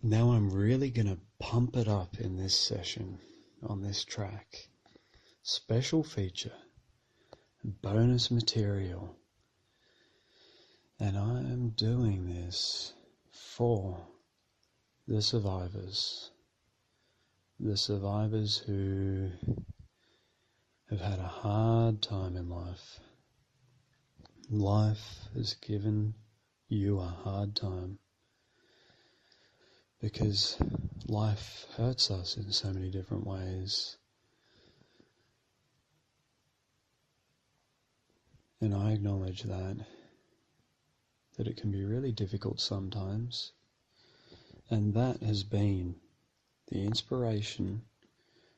Now I'm really going to pump it up in this session on this track. Special feature, bonus material. And I am doing this for the survivors. The survivors who have had a hard time in life. Life has given you a hard time. Because life hurts us in so many different ways. And I acknowledge that it can be really difficult sometimes. And that has been the inspiration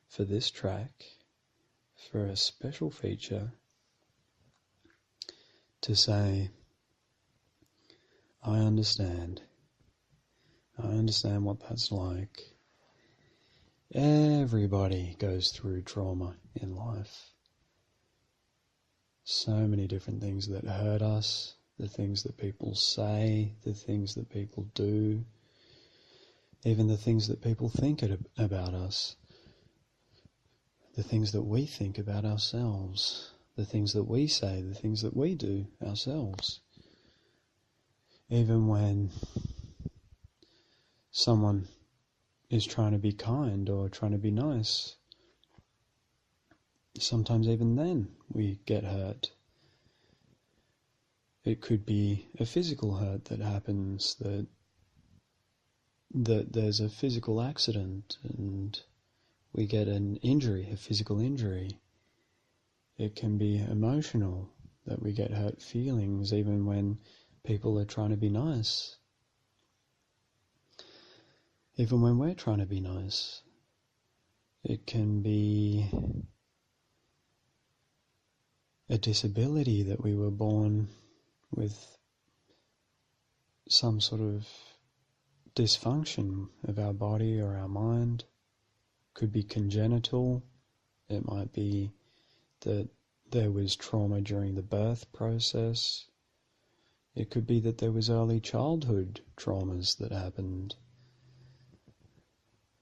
for this track, for a special feature, to say, I understand what that's like. Everybody goes through trauma in life. So many different things that hurt us, the things that people say, the things that people do, even the things that people think about us, the things that we think about ourselves, the things that we say, the things that we do ourselves. Even when someone is trying to be kind or trying to be nice, sometimes even then we get hurt. It could be a physical hurt that happens, that there's a physical accident and we get an injury, a physical injury. It can be emotional, that we get hurt feelings even when people are trying to be nice. Even when we're trying to be nice. It can be a disability, that we were born with some sort of dysfunction of our body or our mind. Could be congenital. It might be that there was trauma during the birth process. It could be that there was early childhood traumas that happened.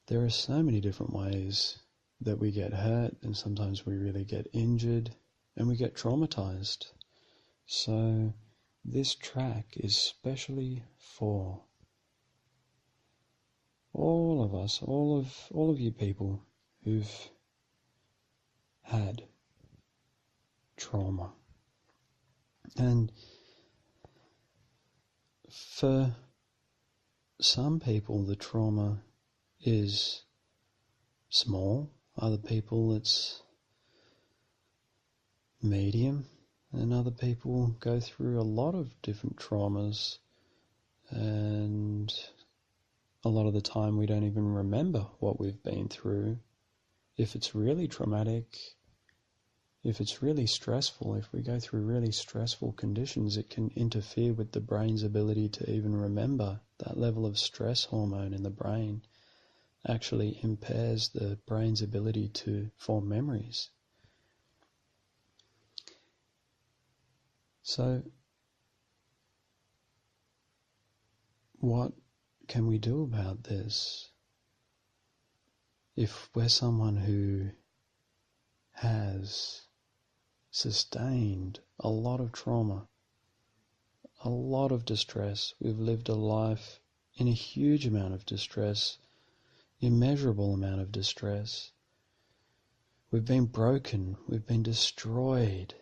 There are so many different ways that we get hurt, and sometimes we really get injured and we get traumatized. So this track is specially for all of us, all of you people who've had trauma. And for some people the trauma is small, other people it's medium, and other people go through a lot of different traumas, and a lot of the time we don't even remember what we've been through. If it's really traumatic, if it's really stressful, if we go through really stressful conditions, it can interfere with the brain's ability to even remember. That level of stress hormone in the brain actually impairs the brain's ability to form memories. So, what can we do about this? If we're someone who has sustained a lot of trauma, a lot of distress, we've lived a life in a huge amount of distress, immeasurable amount of distress. We've been broken, we've been destroyed,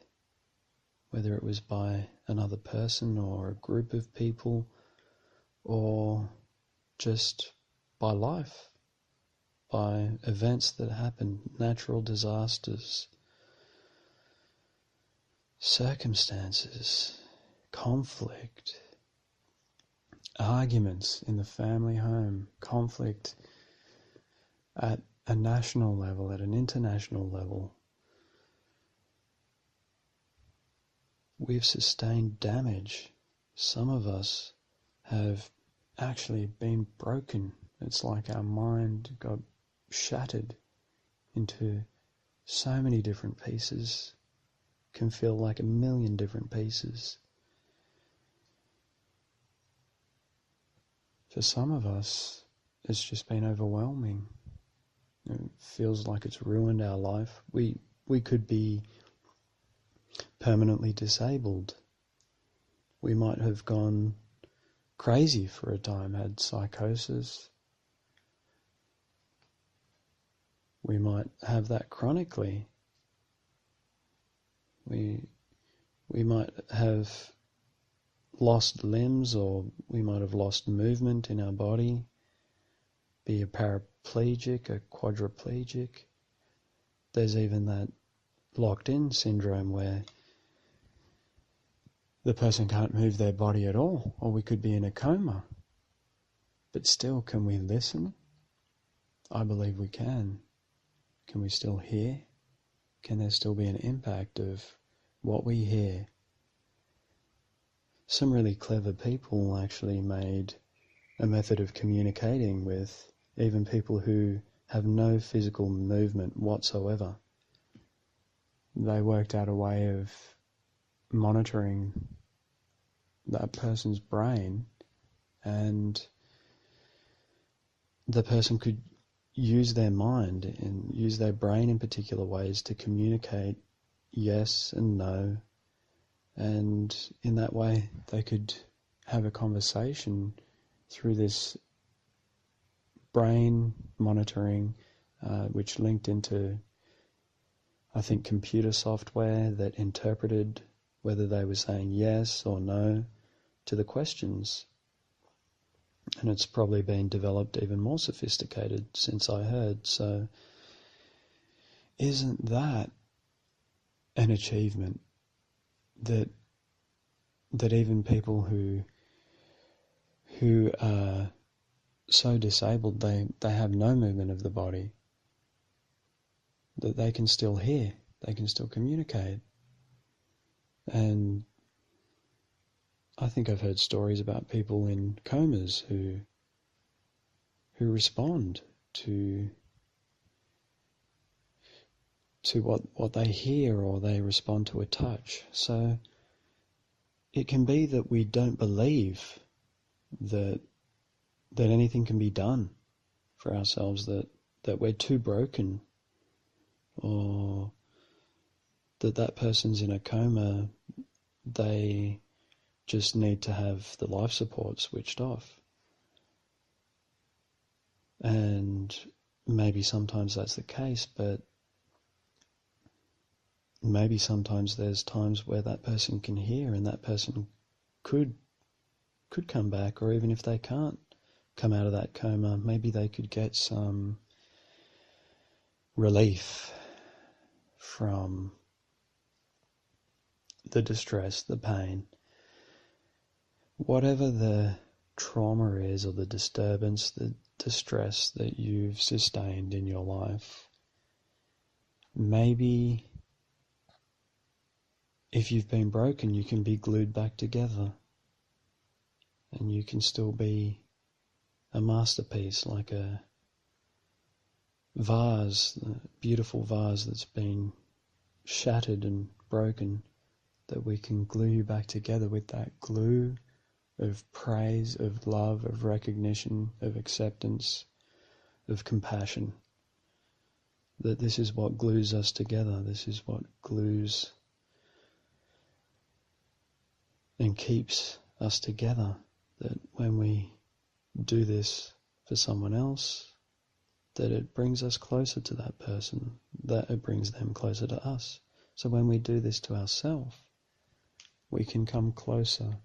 whether it was by another person or a group of people, or just by life, by events that happen, natural disasters, circumstances, conflict, arguments in the family home, conflict at a national level, at an international level. We've sustained damage. Some of us have actually been broken. It's like our mind got shattered into so many different pieces. Can feel like a million different pieces. For some of us, it's just been overwhelming. It feels like it's ruined our life. We could be permanently disabled. We might have gone crazy for a time, had psychosis. We might have that chronically. We might have lost limbs, or we might have lost movement in our body, be a paraplegic, a quadriplegic. There's even that locked-in syndrome where the person can't move their body at all, or we could be in a coma. But still, can we listen? I believe we can. Can we still hear? Can there still be an impact of what we hear? Some really clever people actually made a method of communicating with even people who have no physical movement whatsoever. They worked out a way of monitoring that person's brain, and the person could use their mind and use their brain in particular ways to communicate yes and no, and in that way they could have a conversation through this brain monitoring, which linked into, I think, computer software that interpreted whether they were saying yes or no to the questions. And it's probably been developed even more sophisticated since I heard. So isn't that an achievement, that even people who are so disabled they have no movement of the body, that they can still hear, they can still communicate? And I think I've heard stories about people in comas who respond to what they hear, or they respond to a touch. So it can be that we don't believe that anything can be done for ourselves, that we're too broken, or that person's in a coma, they just need to have the life support switched off. And maybe sometimes that's the case, but maybe sometimes there's times where that person can hear, and that person could come back, or even if they can't come out of that coma, maybe they could get some relief from the distress, the pain, whatever the trauma is, or the disturbance, the distress that you've sustained in your life. Maybe if you've been broken, you can be glued back together, and you can still be a masterpiece, like a vase, a beautiful vase that's been shattered and broken, that we can glue you back together with that glue of praise, of love, of recognition, of acceptance, of compassion. That this is what glues us together, this is what glues and keeps us together. That when we do this for someone else, that it brings us closer to that person, that it brings them closer to us. So when we do this to ourselves, we can come closer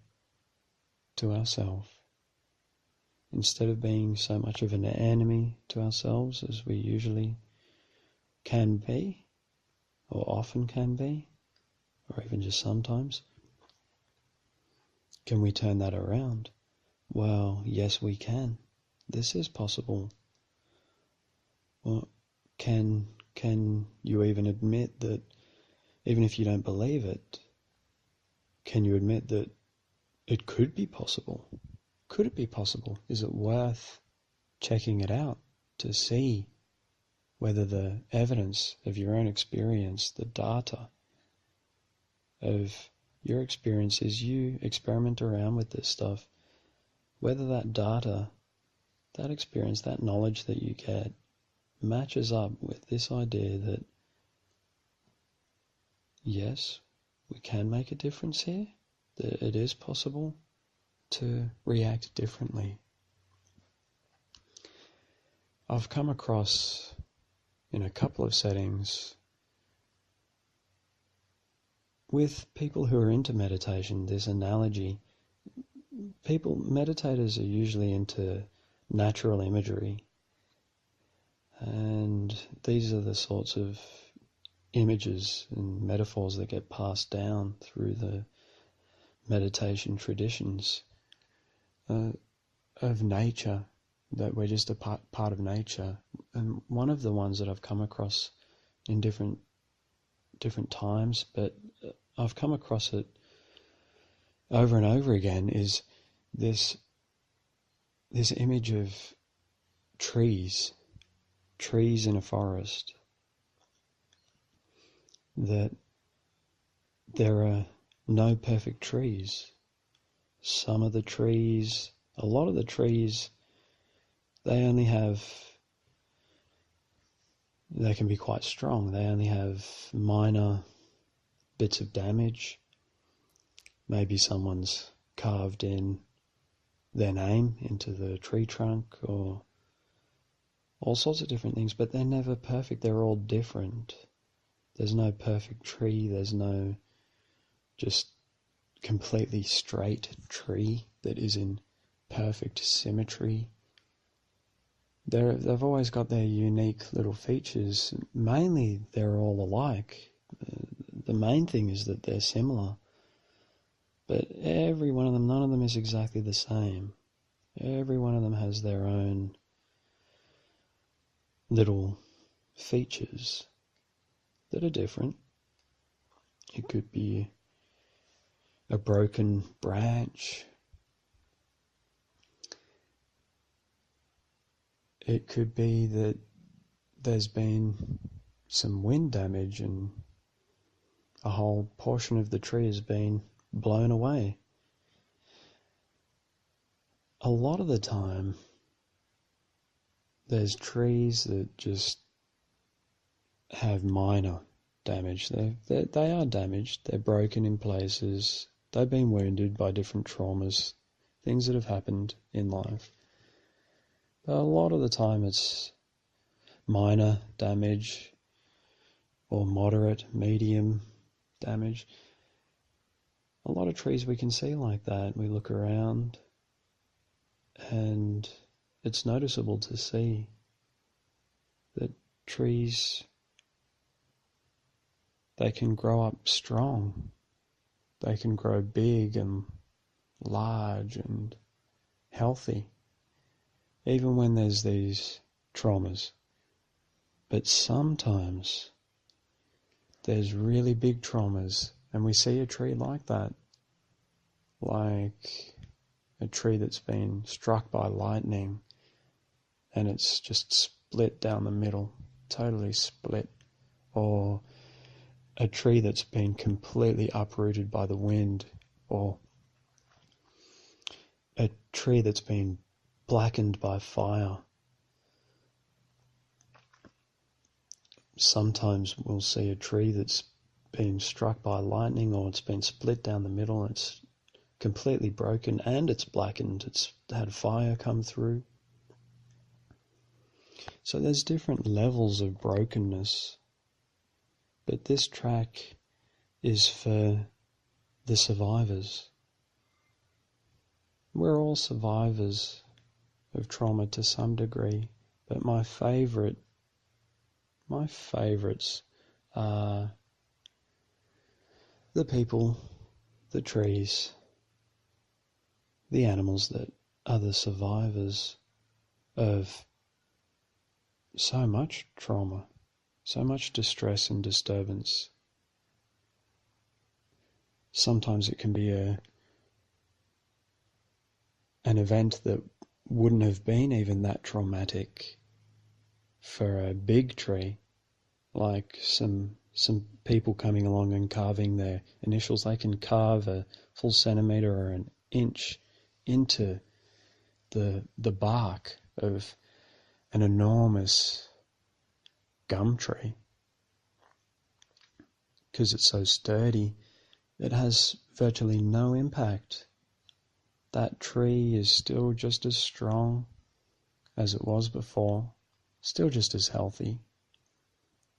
to ourselves. Instead of being so much of an enemy to ourselves as we usually can be, or often can be, or even just sometimes, can we turn that around? Well, yes, we can. This is possible. Well, can you even admit that, even if you don't believe it, can you admit that it could be possible? Could it be possible? Is it worth checking it out to see whether the evidence of your own experience, the data of your experience as you experiment around with this stuff, whether that data that experience, that knowledge that you get matches up with this idea that, yes, we can make a difference here, that it is possible to react differently. I've come across in a couple of settings with people who are into meditation, this analogy. Meditators are usually into natural imagery, and these are the sorts of images and metaphors that get passed down through the meditation traditions of nature, that we're just a part of nature. And one of the ones that I've come across in different times, but I've come across it over and over again, is this image of trees in a forest, that there are no perfect trees. A lot of the trees, they can be quite strong. They only have minor bits of damage. Maybe someone's carved in their name into the tree trunk, or all sorts of different things, but they're never perfect. They're all different. There's no perfect tree. There's no just completely straight tree that is in perfect symmetry. They've always got their unique little features. Mainly, they're all alike. The main thing is that they're similar. But every one of them, none of them is exactly the same. Every one of them has their own little features that are different. It could be a broken branch. It could be that there's been some wind damage and a whole portion of the tree has been blown away. A lot of the time, there's trees that just have minor damage. They are damaged. They're broken in places. They've been wounded by different traumas, things that have happened in life. But a lot of the time it's minor damage or moderate, medium damage. A lot of trees we can see like that. We look around and it's noticeable to see that trees, they can grow up strong. They can grow big and large and healthy, even when there's these traumas. But sometimes there's really big traumas, and we see a tree like that, like a tree that's been struck by lightning and it's just split down the middle, totally split, or a tree that's been completely uprooted by the wind, or a tree that's been blackened by fire. Sometimes we'll see a tree that's been struck by lightning, or it's been split down the middle, and it's completely broken and it's blackened. It's had fire come through. So there's different levels of brokenness. But this track is for the survivors. We're all survivors of trauma to some degree, but my favourites are the people, the trees, the animals that are the survivors of so much trauma, so much distress and disturbance. Sometimes it can be an event that wouldn't have been even that traumatic for a big tree, like some people coming along and carving their initials. They can carve a full centimetre or an inch into the bark of an enormous gum tree, because it's so sturdy, it has virtually no impact. That tree is still just as strong as it was before, still just as healthy.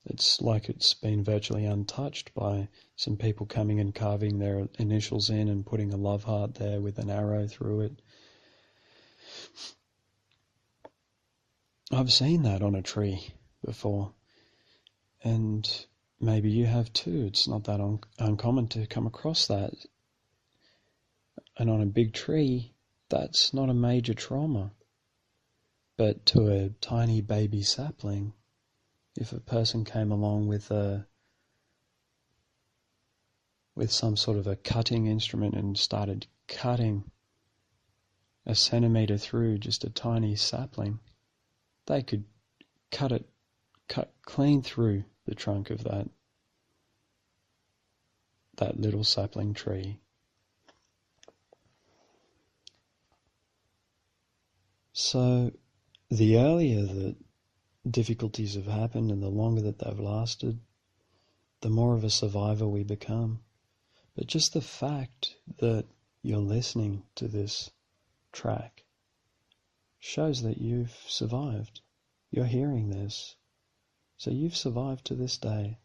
It's like it's been virtually untouched by some people coming and carving their initials in and putting a love heart there with an arrow through it. I've seen that on a tree before, and maybe you have too. It's not that uncommon to come across that. And on a big tree, that's not a major trauma. But to a tiny baby sapling, if a person came along with some sort of a cutting instrument and started cutting a centimetre through just a tiny sapling, they could cut clean through the trunk of that little sapling tree. So the earlier that difficulties have happened and the longer that they've lasted, the more of a survivor we become. But just the fact that you're listening to this track shows that you've survived. You're hearing this. So you've survived to this day,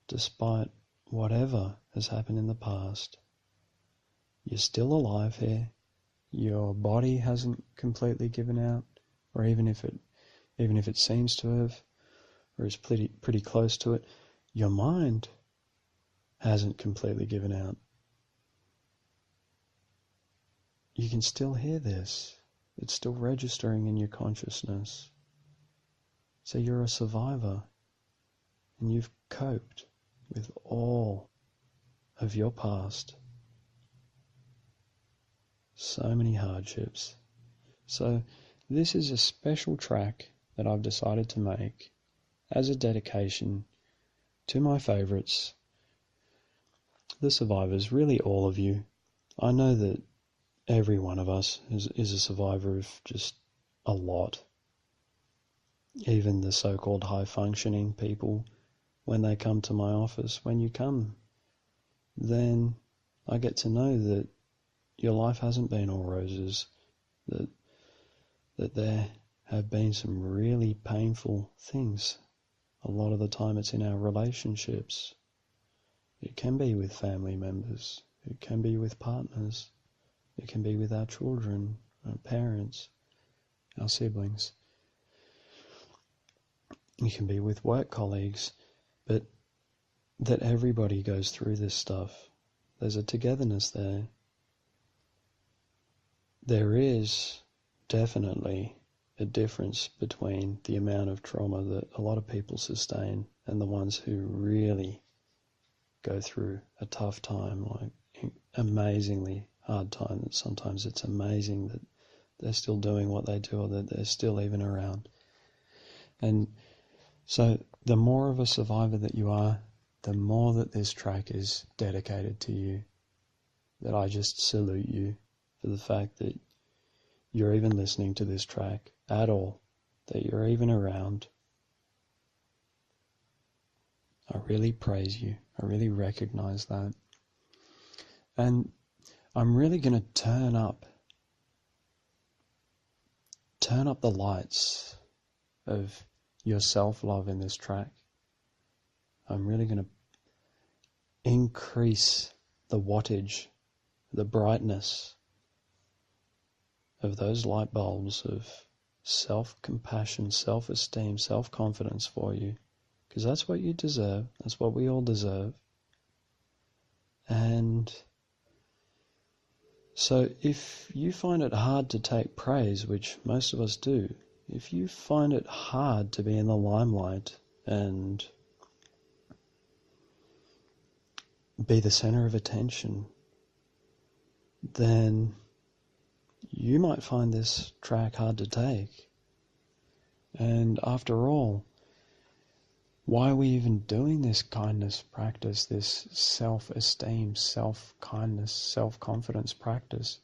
despite whatever has happened in the past. You're still alive here. Your body hasn't completely given out, or even if it seems to have, or is pretty close to it, your mind hasn't completely given out. You can still hear this. It's still registering in your consciousness. So you're a survivor, and you've coped with all of your past. So many hardships. So this is a special track that I've decided to make as a dedication to my favourites, the survivors, really all of you. I know that every one of us is a survivor of just a lot. Even the so-called high-functioning people, when they come to my office, when you come, then I get to know that your life hasn't been all roses, that there have been some really painful things. A lot of the time it's in our relationships. It can be with family members. It can be with partners. It can be with our children, our parents, our siblings. It can be with work colleagues. But that everybody goes through this stuff. There's a togetherness there. There is definitely a difference between the amount of trauma that a lot of people sustain and the ones who really go through a tough time, like amazingly hard time, that sometimes it's amazing that they're still doing what they do or that they're still even around. And so the more of a survivor that you are, the more that this track is dedicated to you, that I just salute you for the fact that you're even listening to this track at all, that you're even around. I really praise you. I really recognize that. And I'm really going to turn up the lights of your self-love in this track. I'm really going to increase the wattage, the brightness of those light bulbs of self-compassion, self-esteem, self-confidence for you. Because that's what you deserve. That's what we all deserve. And so if you find it hard to take praise, which most of us do, if you find it hard to be in the limelight and be the center of attention, then you might find this track hard to take. And after all, why are we even doing this kindness practice, this self-esteem, self-kindness, self-confidence practice?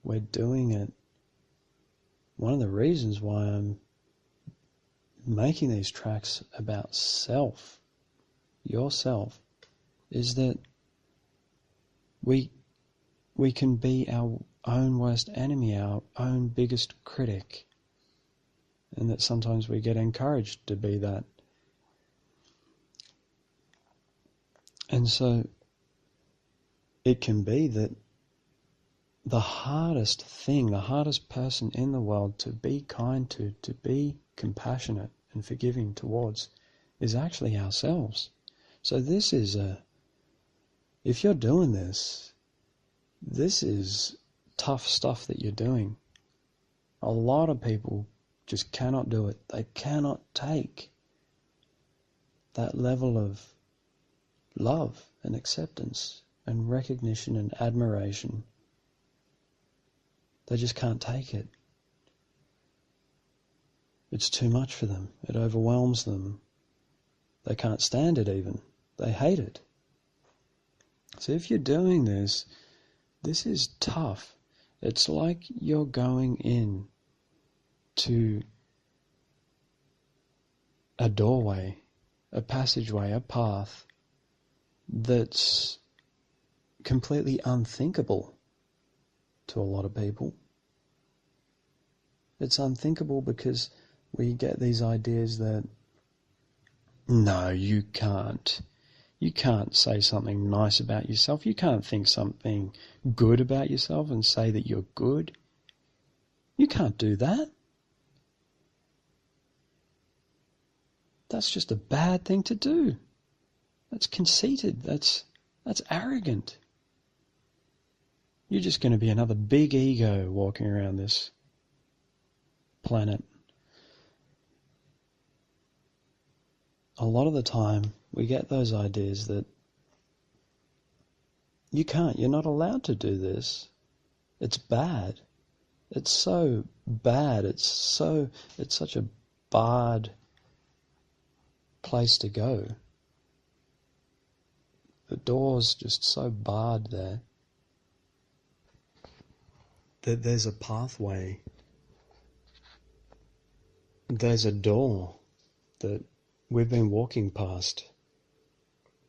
We're doing it one of the reasons why I'm making these tracks about self, yourself, is that we can be our own worst enemy, our own biggest critic, and that sometimes we get encouraged to be that. And so it can be that the hardest thing, the hardest person in the world to be kind to be compassionate and forgiving towards, is actually ourselves. So this is if you're doing this is tough stuff that you're doing. A lot of people just cannot do it. They cannot take that level of love and acceptance and recognition and admiration. They just can't take it. It's too much for them. It overwhelms them. They can't stand it even. They hate it. So if you're doing this is tough. It's like you're going in to a doorway, a passageway, a path that's completely unthinkable to a lot of people. It's unthinkable because we get these ideas that, no, you can't. You can't say something nice about yourself. You can't think something good about yourself and say that you're good. You can't do that. That's just a bad thing to do. That's conceited. That's arrogant. You're just going to be another big ego walking around this planet. A lot of the time, we get those ideas that you're not allowed to do this. It's bad. It's so bad. It's such a barred place to go. The door's just so barred there that there's a pathway. There's a door that we've been walking past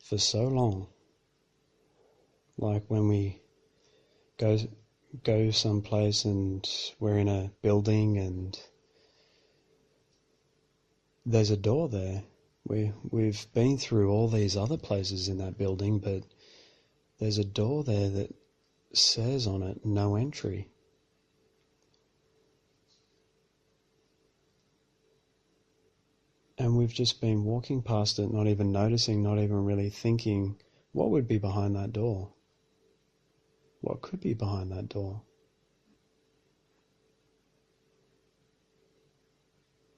for so long. Like when we go someplace and we're in a building and there's a door there. We've been through all these other places in that building, but there's a door there that says on it, no entry. And we've just been walking past it, not even noticing, not even really thinking, what would be behind that door? What could be behind that door?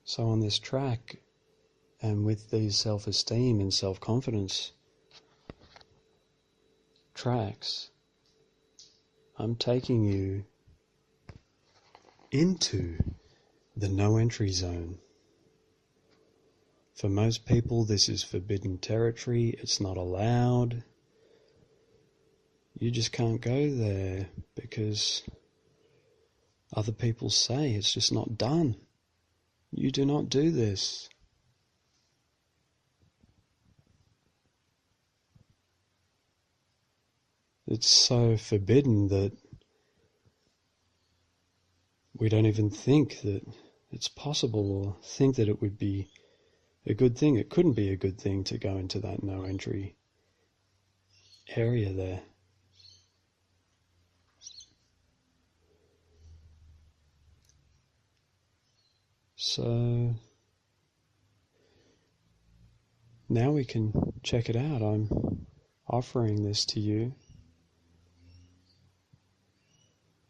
So on this track, and with these self-esteem and self-confidence tracks, I'm taking you into the no entry zone. For most people, this is forbidden territory. It's not allowed. You just can't go there because other people say it's just not done. You do not do this. It's so forbidden that we don't even think that it's possible or think that it would be a good thing. It couldn't be a good thing to go into that no entry area there. So now we can check it out. I'm offering this to you,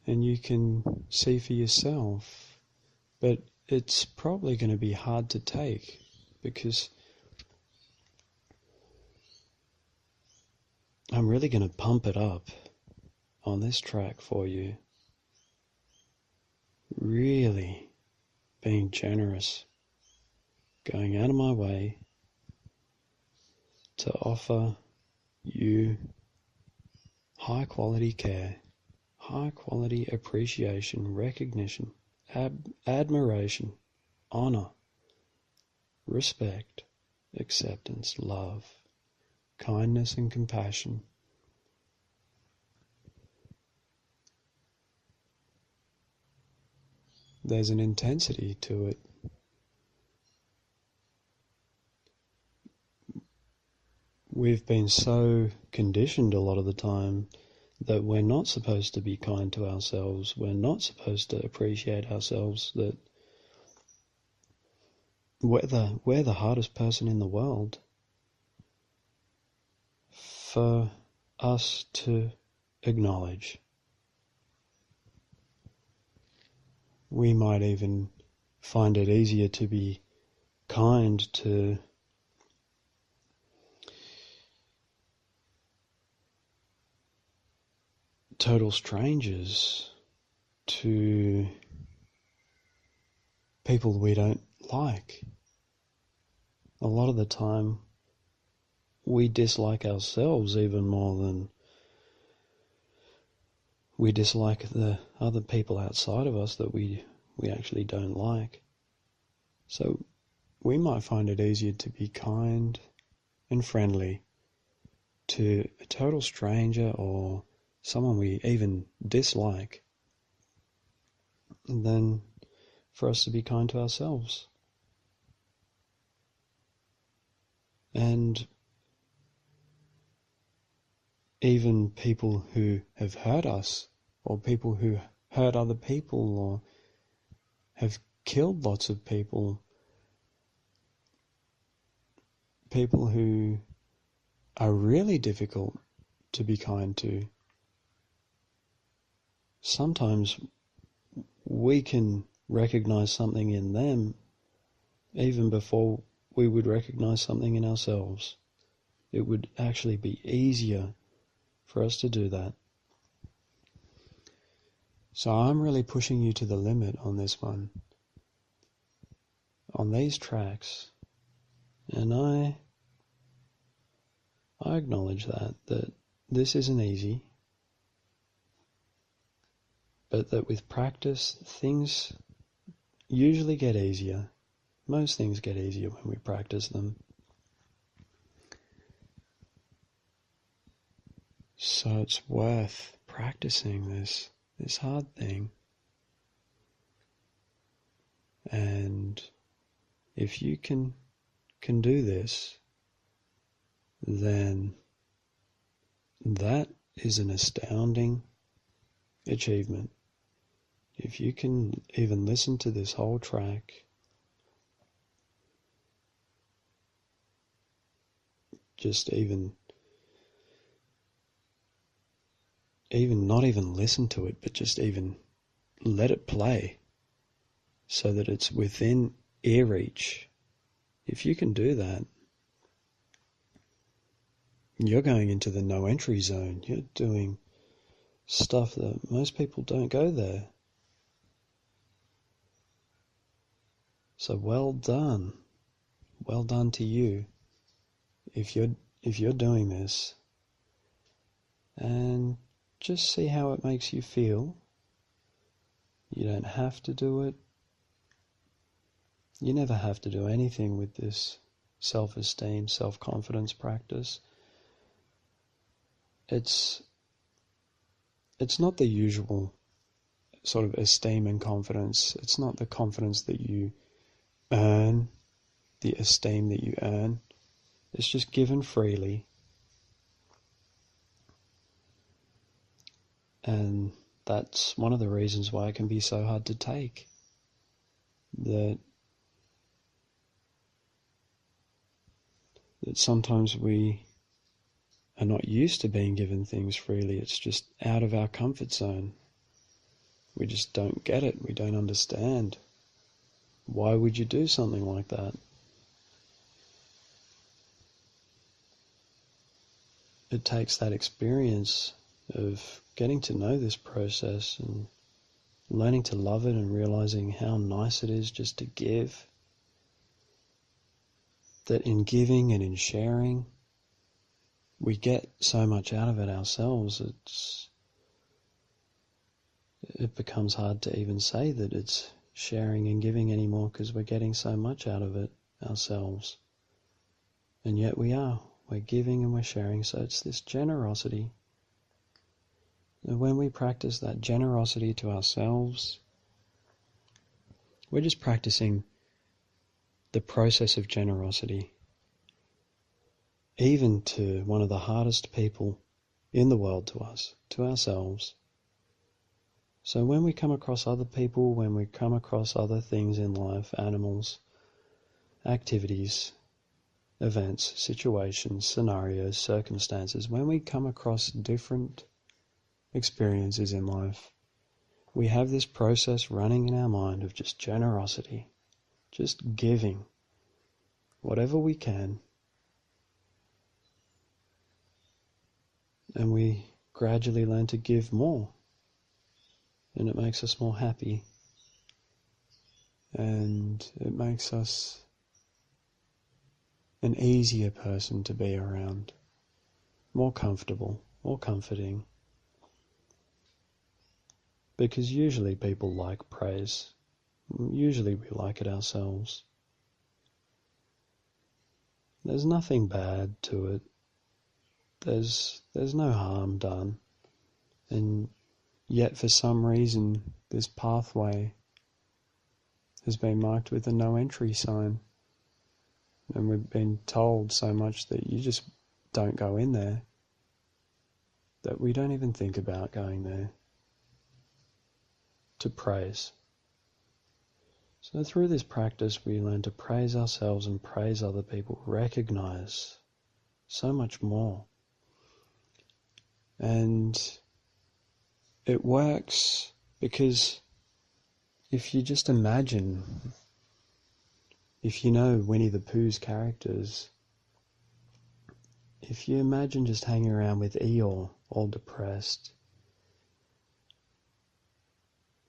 and you can see for yourself, but it's probably going to be hard to take because I'm really going to pump it up on this track for you. Really being generous, going out of my way to offer you high quality care, high quality appreciation, recognition, admiration, honor, respect, acceptance, love, kindness and compassion. There's an intensity to it. We've been so conditioned a lot of the time that we're not supposed to be kind to ourselves, we're not supposed to appreciate ourselves, that we're the hardest person in the world for us to acknowledge. We might even find it easier to be kind to total strangers, to people we don't like. A lot of the time we dislike ourselves even more than we dislike the other people outside of us that we actually don't like. So we might find it easier to be kind and friendly to a total stranger or someone we even dislike than for us to be kind to ourselves. And even people who have hurt us, or people who hurt other people, or have killed lots of people, people who are really difficult to be kind to, sometimes we can recognize something in them even before we would recognize something in ourselves. It would actually be easier for us to do that. So I'm really pushing you to the limit on this one, on these tracks, and I acknowledge that this isn't easy, but that with practice things usually get easier. Most things get easier when we practice them. So it's worth practicing this hard thing. And if you can do this, then that is an astounding achievement. If you can even listen to this whole track, just even not even listen to it, but just even let it play so that it's within ear reach. If you can do that, you're going into the no entry zone. You're doing stuff that most people don't go there. So well done to you if you're doing this, and just see how it makes you feel. You don't have to do it. You never have to do anything with this self-esteem, self-confidence practice. It's not the usual sort of esteem and confidence. It's not the confidence that you earn, the esteem that you earn. It's just given freely. And that's one of the reasons why it can be so hard to take. That sometimes we are not used to being given things freely. It's just out of our comfort zone. We just don't get it. We don't understand. Why would you do something like that? It takes that experience of getting to know this process and learning to love it and realizing how nice it is just to give. That in giving and in sharing, we get so much out of it ourselves. It becomes hard to even say that it's sharing and giving anymore because we're getting so much out of it ourselves. And yet we're giving and we're sharing. So it's this generosity. And when we practice that generosity to ourselves, we're just practicing the process of generosity, even to one of the hardest people in the world to us, to ourselves. So when we come across other people, when we come across other things in life, animals, activities, events, situations, scenarios, circumstances, when we come across different experiences in life, we have this process running in our mind of just generosity, just giving whatever we can, and we gradually learn to give more, and it makes us more happy, and it makes us an easier person to be around, more comfortable, more comforting, because usually people like praise. Usually we like it ourselves. There's nothing bad to it. There's no harm done. And yet for some reason this pathway has been marked with a no entry sign. And we've been told so much that you just don't go in there, that we don't even think about going there to praise. So through this practice we learn to praise ourselves and praise other people, recognize so much more. And it works because if you just imagine, if you know Winnie the Pooh's characters, if you imagine just hanging around with Eeyore, all depressed,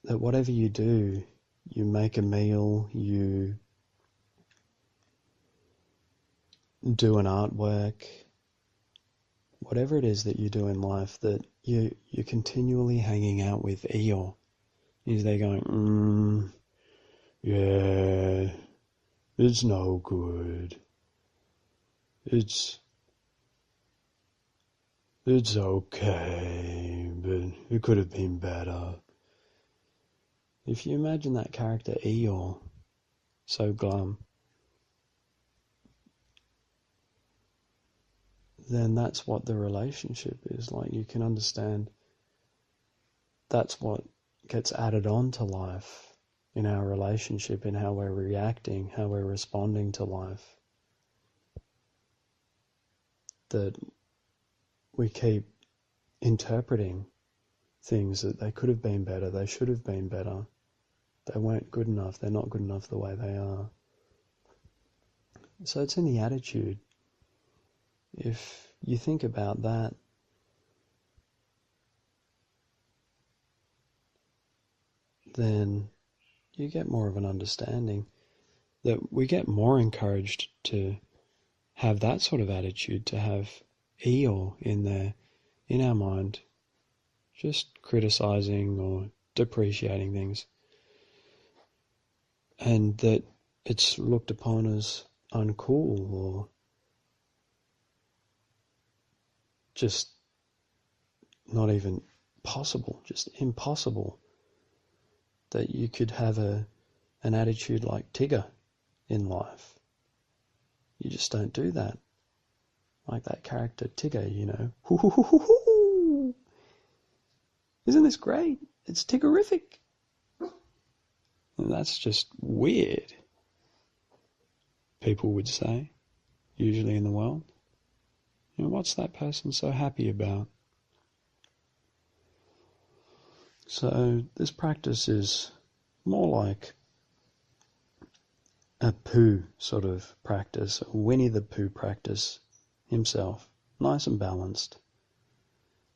that whatever you do, you make a meal, you do an artwork, whatever it is that you do in life, that you're continually hanging out with Eeyore. He's there going, yeah, it's no good. It's okay, but it could have been better. If you imagine that character Eeyore, so glum, then that's what the relationship is like. You can understand that's what gets added on to life in our relationship, in how we're reacting, how we're responding to life. That we keep interpreting things that they could have been better, they should have been better, they weren't good enough, they're not good enough the way they are. So it's in the attitude. If you think about that, then you get more of an understanding, that we get more encouraged to have that sort of attitude, to have Eeyore in there, in our mind, just criticizing or depreciating things, and that it's looked upon as uncool or just not even possible, just impossible, that you could have an attitude like Tigger in life. You just don't do that. Like that character Tigger, you know. Hoo, hoo, hoo, hoo, hoo. Isn't this great? It's Tiggerific. And that's just weird, people would say, usually in the world. You know, what's that person so happy about? So this practice is more like a Pooh sort of practice, a Winnie the Pooh practice himself, nice and balanced.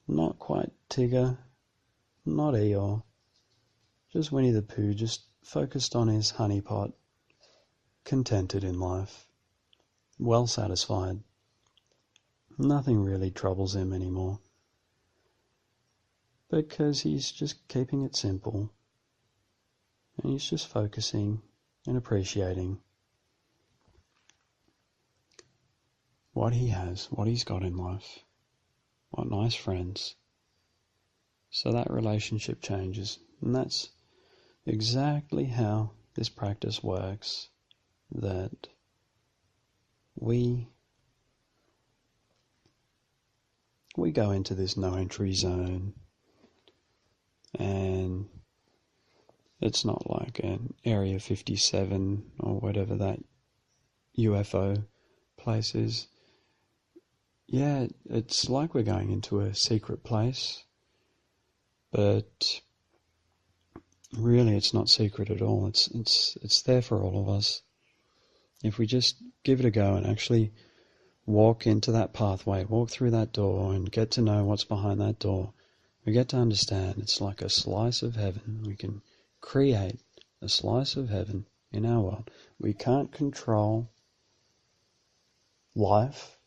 Not quite Tigger, not Eeyore, just Winnie the Pooh, just focused on his honeypot, contented in life, well satisfied. Nothing really troubles him anymore, because he's just keeping it simple, And he's just focusing and appreciating what he has, what he's got in life, what nice friends. So that relationship changes. And that's exactly how this practice works, that we go into this no entry zone, and it's not like an Area 57 or whatever that UFO place is. Yeah, it's like we're going into a secret place, but really it's not secret at all. It's there for all of us. If we just give it a go and actually walk into that pathway, walk through that door and get to know what's behind that door, we get to understand it's like a slice of heaven. We can create a slice of heaven in our world. We can't control life,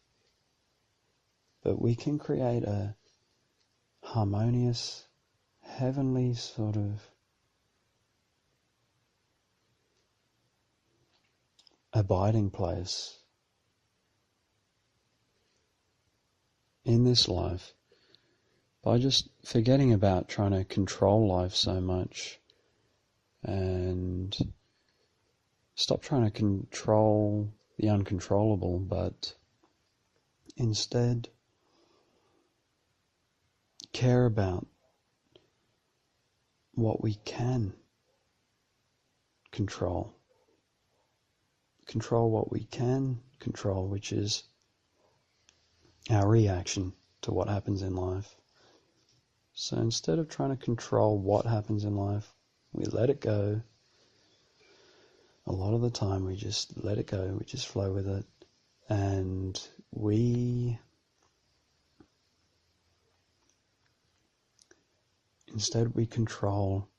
but we can create a harmonious, heavenly sort of abiding place in this life by just forgetting about trying to control life so much and stop trying to control the uncontrollable, but instead care about what we can control. Control what we can control, which is our reaction to what happens in life. So instead of trying to control what happens in life, we let it go. A lot of the time we just let it go, we just flow with it, and instead we control,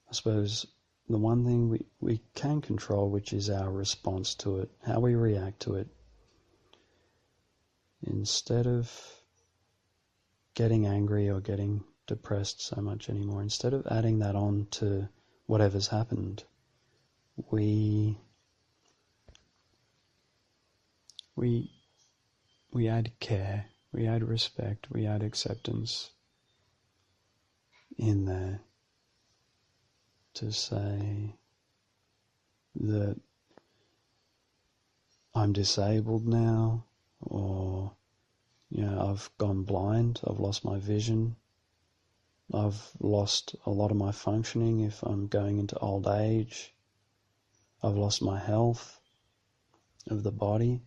I suppose, the one thing we can control, which is our response to it, how we react to it. Instead of getting angry or getting depressed so much anymore, instead of adding that on to whatever's happened, we add care, we add respect, we add acceptance in there to say that I'm disabled now, or I've gone blind, I've lost my vision, I've lost a lot of my functioning if I'm going into old age, I've lost my health of the body,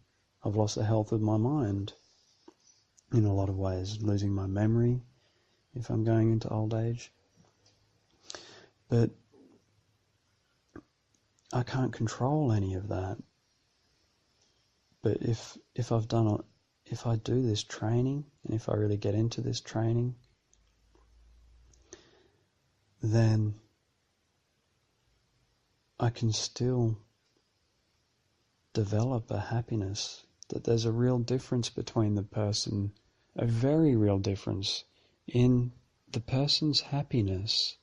I've lost the health of my mind in a lot of ways, losing my memory if I'm going into old age. But I can't control any of that. But if I do this training, and if I really get into this training, then I can still develop a happiness, that there's a real difference between the person, a very real difference in the person's happiness,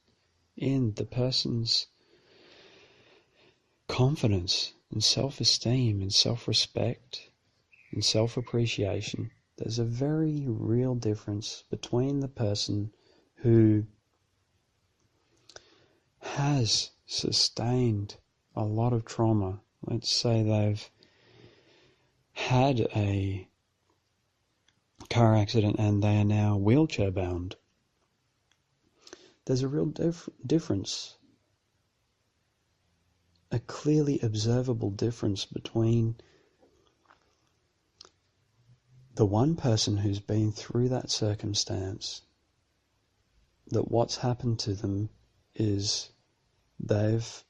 in the person's confidence and self-esteem and self-respect and self-appreciation. There's a very real difference between the person who has sustained a lot of trauma. Let's say they've had a car accident and they are now wheelchair bound. There's a real difference, a clearly observable difference between the one person who's been through that circumstance, that what's happened to them is they've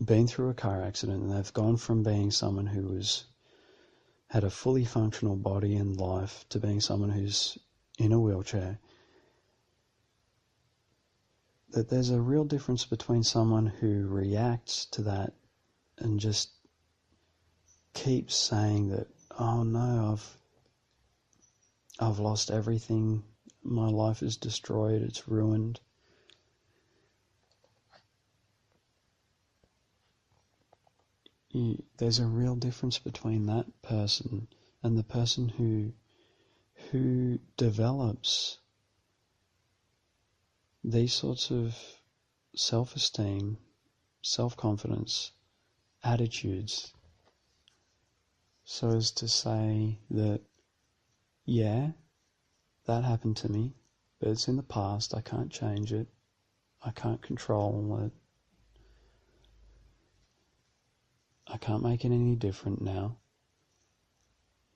been through a car accident and they've gone from being someone who had a fully functional body and life to being someone who's in a wheelchair. That there's a real difference between someone who reacts to that and just keeps saying that, oh no, I've lost everything, my life is destroyed, it's ruined. there's a real difference between that person and the person who develops these sorts of self-esteem, self-confidence, attitudes, so as to say that, yeah, that happened to me, but it's in the past, I can't change it, I can't control it, I can't make it any different now,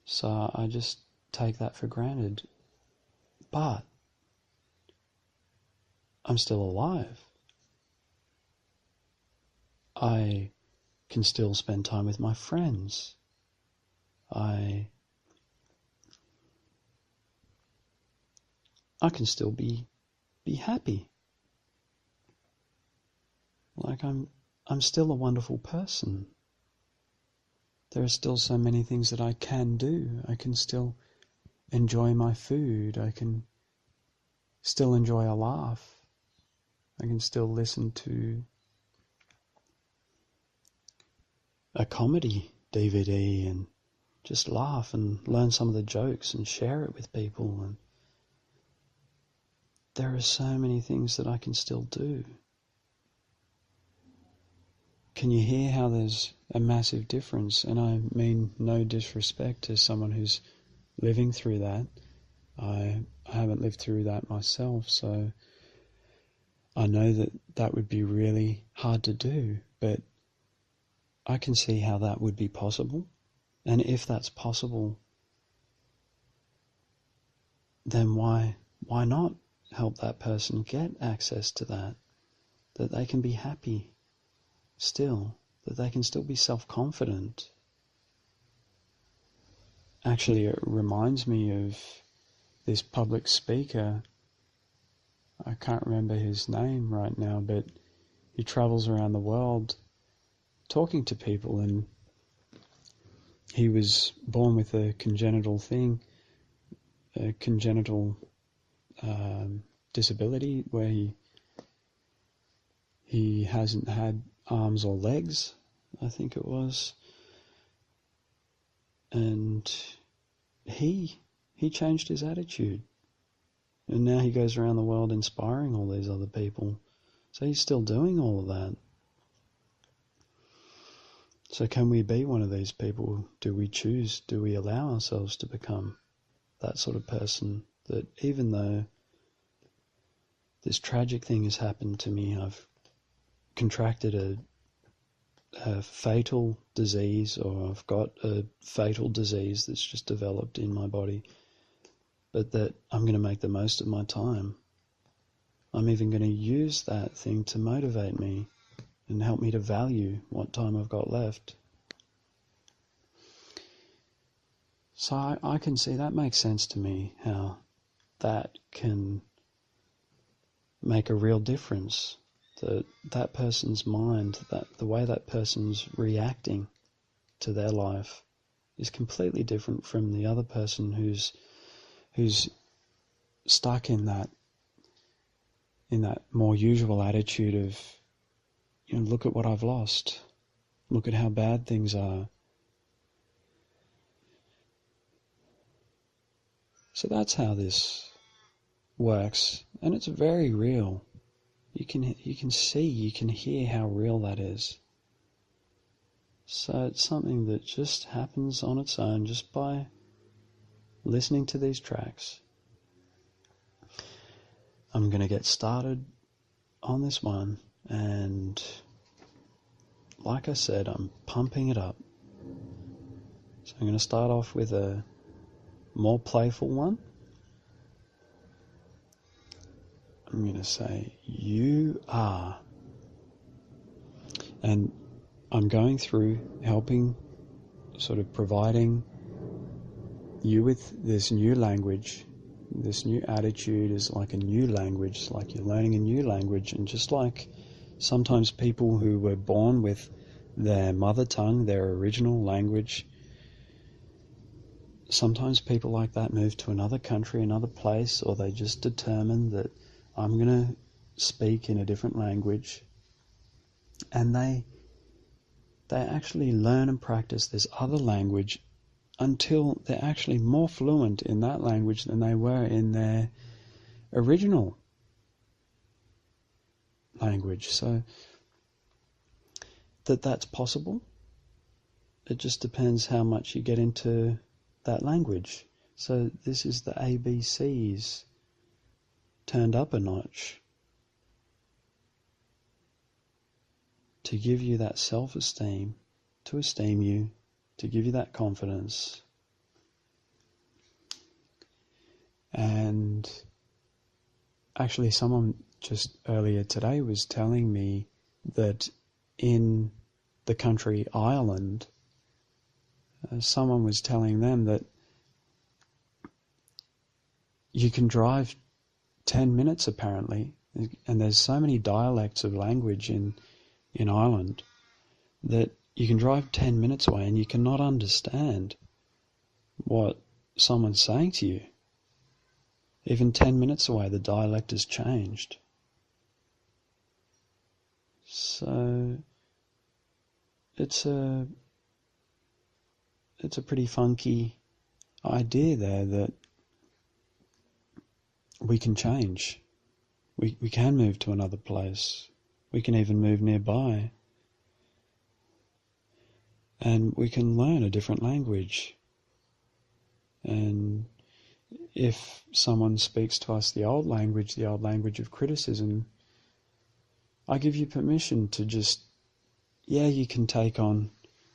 so I just take that for granted. But I'm still alive. I can still spend time with my friends. I can still be happy. Like I'm still a wonderful person. There are still so many things that I can do. I can still enjoy my food. I can still enjoy a laugh. I can still listen to a comedy DVD and just laugh and learn some of the jokes and share it with people. And there are so many things that I can still do. Can you hear how there's a massive difference? And I mean no disrespect to someone who's living through that. I haven't lived through that myself, so I know that that would be really hard to do, but I can see how that would be possible. And if that's possible, then why not help that person get access to that they can be happy still, that they can still be self-confident. Actually, it reminds me of this public speaker. I can't remember his name right now, but he travels around the world talking to people, and he was born with a congenital thing, a congenital disability where he hasn't had arms or legs, I think it was, and he changed his attitude, and now he goes around the world inspiring all these other people. So he's still doing all of that. So can we be one of these people? Do we choose? Do we allow ourselves to become that sort of person that even though this tragic thing has happened to me, I've contracted a fatal disease, or I've got a fatal disease that's just developed in my body, but that I'm going to make the most of my time. I'm even going to use that thing to motivate me and help me to value what time I've got left. So I can see that makes sense to me, how that can make a real difference. That person's mind, that the way that person's reacting to their life is completely different from the other person who's stuck in that more usual attitude of, look at what I've lost, look at how bad things are. So that's how this works, and it's very real. You can see, you can hear how real that is. So it's something that just happens on its own just by listening to these tracks. I'm going to get started on this one, and like I said, I'm pumping it up. So I'm going to start off with a more playful one. I'm going to say, you are. And I'm going through helping, sort of providing you with this new language. This new attitude is like a new language. It's like you're learning a new language. And just like sometimes people who were born with their mother tongue, their original language, sometimes people like that move to another country, another place, or they just determine that I'm going to speak in a different language, and they they actually learn and practice this other language until they're actually more fluent in that language than they were in their original language. So that's possible. It just depends how much you get into that language. So this is the ABCs turned up a notch to give you that self-esteem, to esteem you, to give you that confidence. And actually someone just earlier today was telling me that in the country Ireland, someone was telling them that you can drive 10 minutes apparently, and there's so many dialects of language in Ireland that you can drive 10 minutes away and you cannot understand what someone's saying to you. Even 10 minutes away, the dialect has changed. So it's a pretty funky idea there that we can change. We can move to another place. We can even move nearby. And we can learn a different language. And if someone speaks to us the old language of criticism, I give you permission to just, you can take on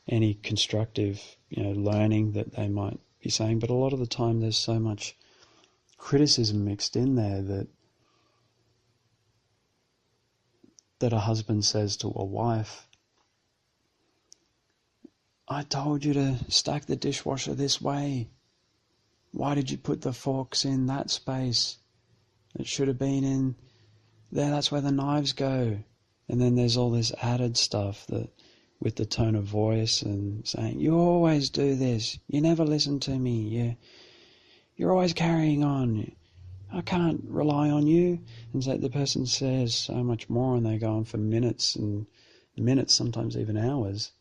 any constructive, learning that they might be saying, but a lot of the time there's so much criticism mixed in there that a husband says to a wife, I told you to stack the dishwasher this way. Why did you put the forks in that space? It should have been in there, that's where the knives go. And then there's all this added stuff that with the tone of voice and saying, you always do this, you never listen to me, you're always carrying on, I can't rely on you. And so the person says so much more, and they go on for minutes and minutes, sometimes even hours.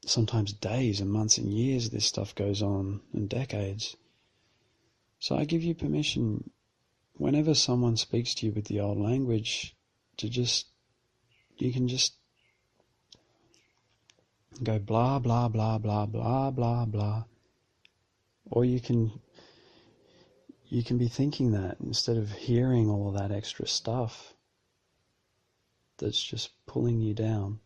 Sometimes days and months and years this stuff goes on, and decades. So I give you permission, whenever someone speaks to you with the old language, you can just go blah, blah, blah, blah, blah, blah, blah. Or you can be thinking that instead of hearing all of that extra stuff that's just pulling you down.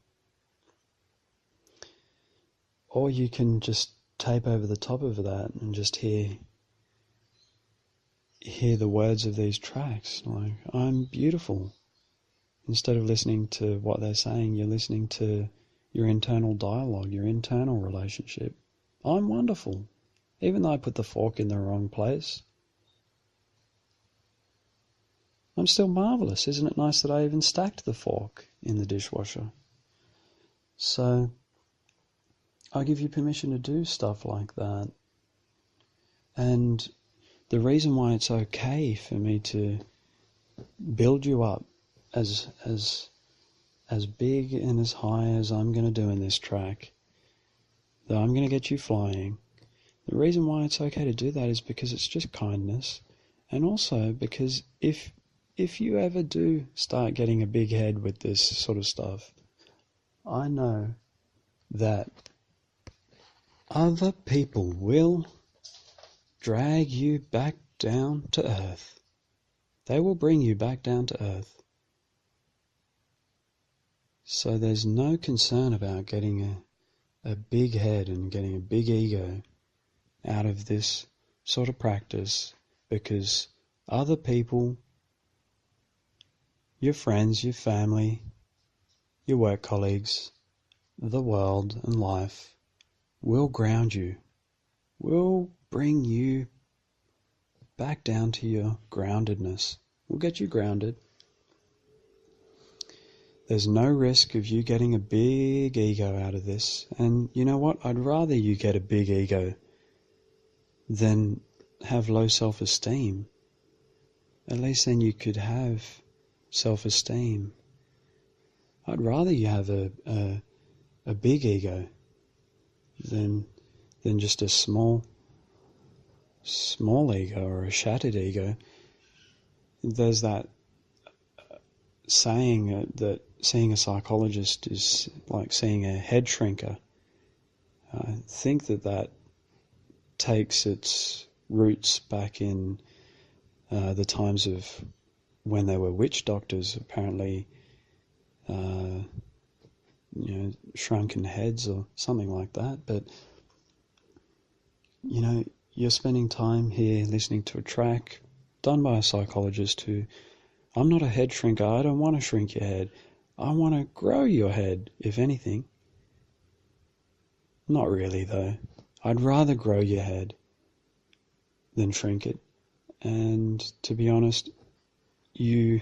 Or you can just tape over the top of that and just hear the words of these tracks, like, I'm beautiful. Instead of listening to what they're saying, you're listening to your internal dialogue, your internal relationship. I'm wonderful, even though I put the fork in the wrong place. I'm still marvellous. Isn't it nice that I even stacked the fork in the dishwasher? So I give you permission to do stuff like that. And the reason why it's okay for me to build you up as big and as high as I'm going to do in this track, that I'm going to get you flying, the reason why it's okay to do that is because it's just kindness, and also because if you ever do start getting a big head with this sort of stuff, I know that other people will drag you back down to earth. They will bring you back down to earth. So there's no concern about getting a big head and getting a big ego out of this sort of practice, because other people, your friends, your family, your work colleagues, the world and life will ground you, will bring you back down to your groundedness. We'll get you grounded. There's no risk of you getting a big ego out of this. And you know what? I'd rather you get a big ego than have low self-esteem. At least then you could have self-esteem. I'd rather you have a big ego than just a small ego or a shattered ego. There's that saying that seeing a psychologist is like seeing a head shrinker. I think that takes its roots back in the times of when they were witch doctors, apparently, shrunken heads or something like that. But, you're spending time here listening to a track done by a psychologist who, I'm not a head shrinker, I don't want to shrink your head. I want to grow your head, if anything. Not really, though. I'd rather grow your head than shrink it. And to be honest, even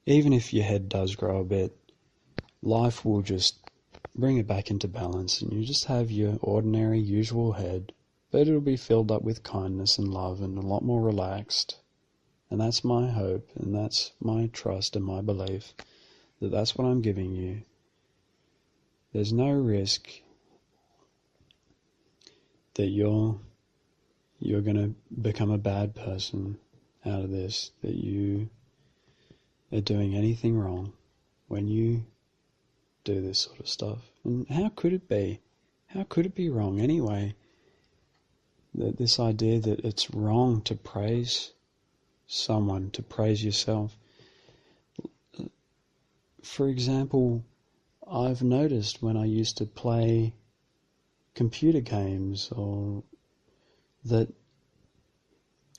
if your head does grow a bit, life will just bring it back into balance, and you just have your ordinary, usual head, but it'll be filled up with kindness and love and a lot more relaxed. And that's my hope, and that's my trust and my belief that that's what I'm giving you. There's no risk that you're going to become a bad person out of this, that you are doing anything wrong when you do this sort of stuff. And how could it be? How could it be wrong anyway? That this idea that it's wrong to praise someone, to praise yourself. For example, I've noticed when I used to play computer games or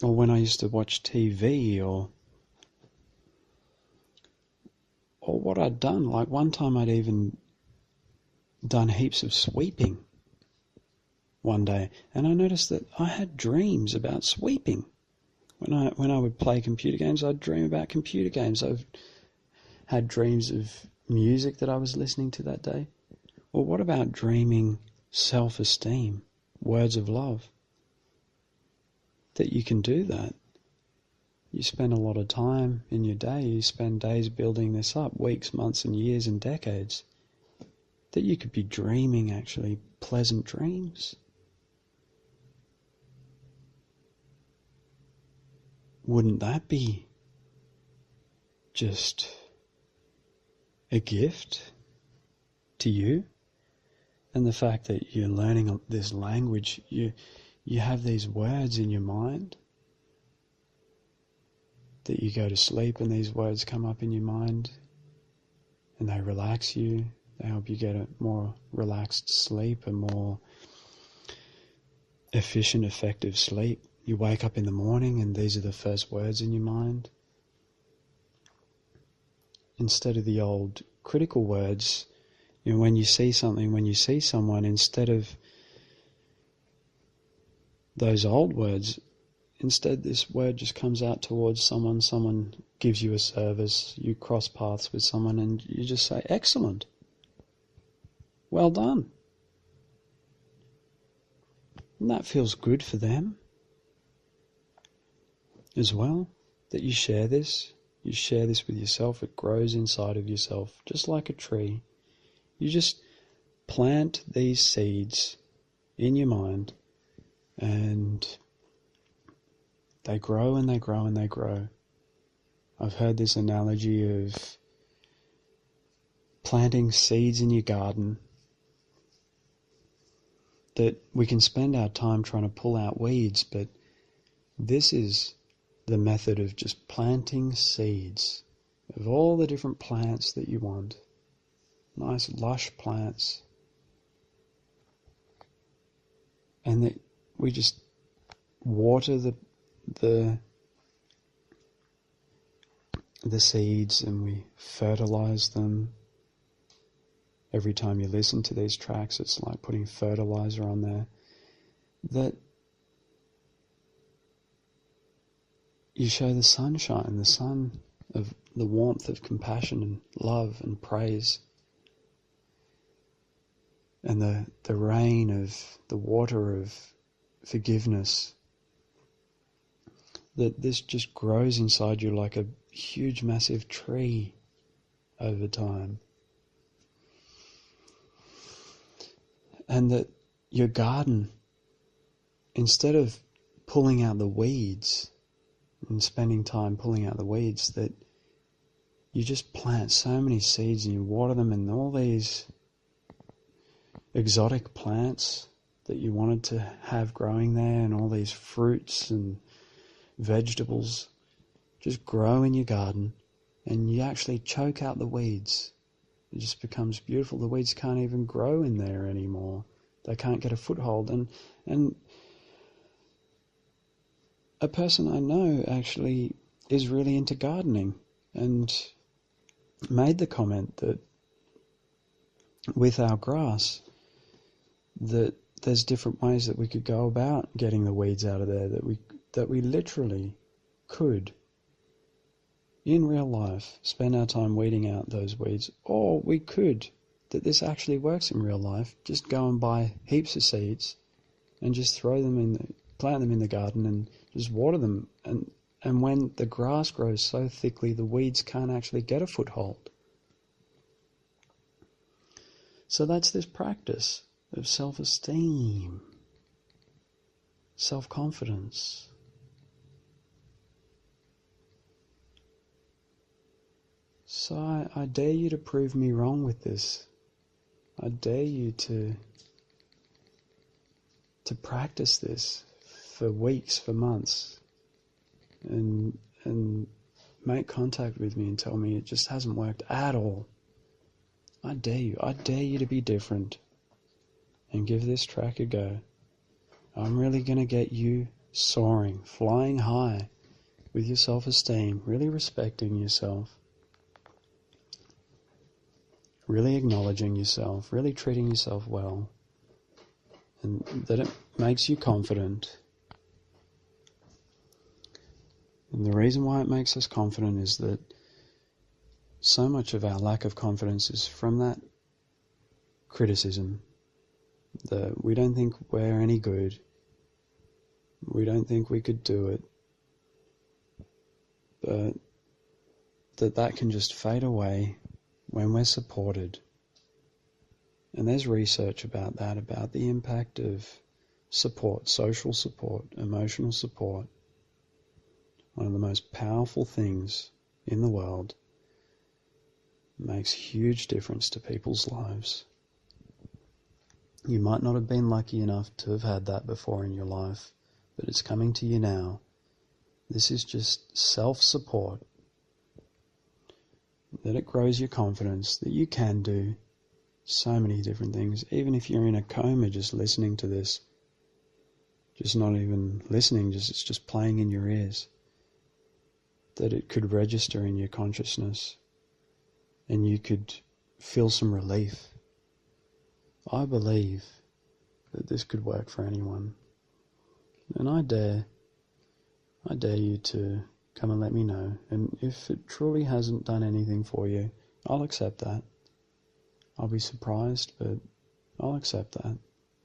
when I used to watch TV or what I'd done. Like one time I'd even done heaps of sweeping one day, and I noticed that I had dreams about sweeping. When I would play computer games, I'd dream about computer games. I've had dreams of music that I was listening to that day. Well, what about dreaming self-esteem, words of love? That you can do that. You spend a lot of time in your day, you spend days building this up, weeks, months and years and decades, that you could be dreaming actually pleasant dreams. Wouldn't that be just a gift to you? And the fact that you're learning this language, you have these words in your mind, that you go to sleep and these words come up in your mind and they relax you, they help you get a more relaxed sleep, a more efficient, effective sleep. You wake up in the morning and these are the first words in your mind. Instead of the old critical words, when you see something, when you see someone, instead of those old words, instead this word just comes out towards someone gives you a service, you cross paths with someone and you just say, excellent, well done. And that feels good for them as well, that you share this with yourself. It grows inside of yourself, just like a tree. You just plant these seeds in your mind and they grow and they grow and they grow. I've heard this analogy of planting seeds in your garden, that we can spend our time trying to pull out weeds, but this is the method of just planting seeds of all the different plants that you want. Nice lush plants. And that we just water the seeds and we fertilize them. Every time you listen to these tracks, it's like putting fertilizer on there. That you show the sunshine, the sun of the warmth of compassion and love and praise. And the rain of the water of forgiveness. That this just grows inside you like a huge, massive tree over time. And that your garden, instead of pulling out the weeds and spending time pulling out the weeds, that you just plant so many seeds and you water them, and all these exotic plants that you wanted to have growing there, and all these fruits and vegetables just grow in your garden, and you actually choke out the weeds. It just becomes beautiful. The weeds can't even grow in there anymore. They can't get a foothold. And a person I know actually is really into gardening and made the comment that with our grass, that there's different ways that we could go about getting the weeds out of there, that we literally could, in real life, spend our time weeding out those weeds, or we could, that this actually works in real life, just go and buy heaps of seeds and just plant them in the garden and just water them, and when the grass grows so thickly, the weeds can't actually get a foothold. So that's this practice of self-esteem, self-confidence. So I dare you to prove me wrong with this. I dare you to practice this for weeks, for months, and make contact with me and tell me it just hasn't worked at all. I dare you to be different and give this track a go. I'm really going to get you soaring, flying high with your self-esteem, really respecting yourself, really acknowledging yourself, really treating yourself well, and that it makes you confident. And the reason why it makes us confident is that so much of our lack of confidence is from that criticism, that we don't think we're any good, we don't think we could do it, but that can just fade away when we're supported. And there's research about that, about the impact of support, social support, emotional support. One of the most powerful things in the world, makes huge difference to people's lives. You might not have been lucky enough to have had that before in your life, but it's coming to you now. This is just self-support, that it grows your confidence, that you can do so many different things. Even if you're in a coma just listening to this, just not even listening, it's just playing in your ears, that it could register in your consciousness and you could feel some relief. I believe that this could work for anyone, and I dare you to come and let me know. And if it truly hasn't done anything for you, I'll accept that. I'll be surprised, but I'll accept that.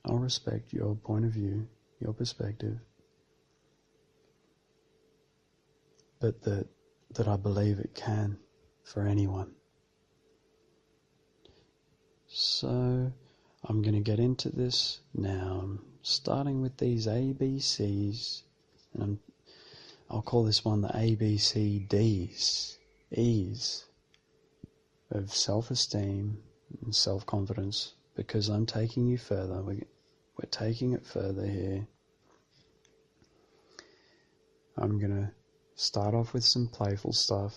I'll respect your point of view, your perspective. But that I believe it can for anyone. So I'm going to get into this now. I'm starting with these ABCs, and I'll call this one the ABCDs, E's of self-esteem and self-confidence, because I'm taking you further. We're taking it further here. I'm going to start off with some playful stuff,